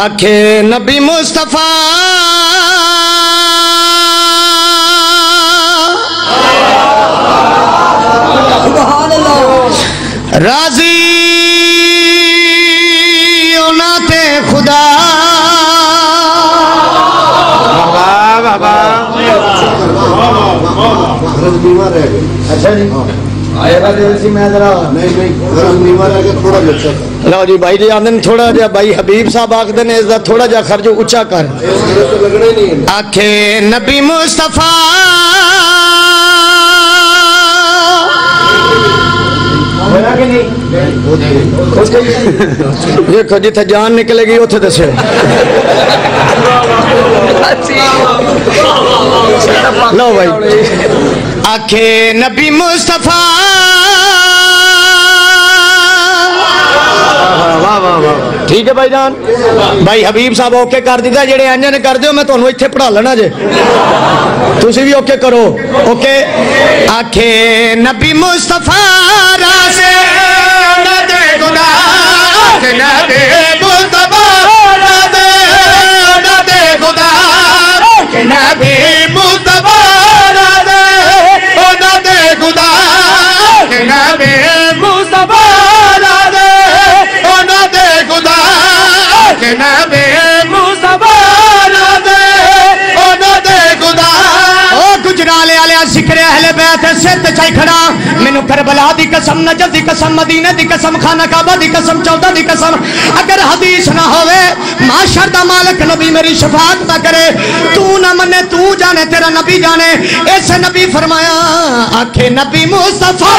आखे नबी मुस्तफा राजी ओनाते खुदा अच्छा जी आएगा सी मैं जरा नहीं थोड़ा लो जी भाई जी आंदे थोड़ा जा भाई हबीब साहब आखदे ने इसदा थोड़ा जा खर्च ऊंचा कर आखे नबी मुस्तफा देखो जिथे जान निकलेगी उथे दसे लो भाई आखे नबी मुस्तफा ठीक है भाई जान भाई हबीब साहब ओके कर दिता जेडे इंजन कर दो मैं तुहानू इत्थे पढ़ा लेना जे तुसी भी ओके करो ओके आखे नबी मुस्तफा रासे नदे खुदा नबी मुस्तफा रासे नदे खुदा नबी मुस्तफा रासे नदे खुदा नबी मुस्तफा रासे नदे खुदा नबी मुस्तफा रासे नदे खुदा ओ गुजराले वाले जिक्र अहले बैत सिर ते चाई खड़ा मैनू करबला दी कसम नजद दी कसम मदीने दी कसम खाना काबा दी कसम चौदा दी कसम अगर हदीस ना होवे माशर दा मालिक नबी मेरी शफाअत ना करे तू ना मने तू जाने तेरा नबी जाने ऐसे नबी फरमाया आखे नबी मुस्तफा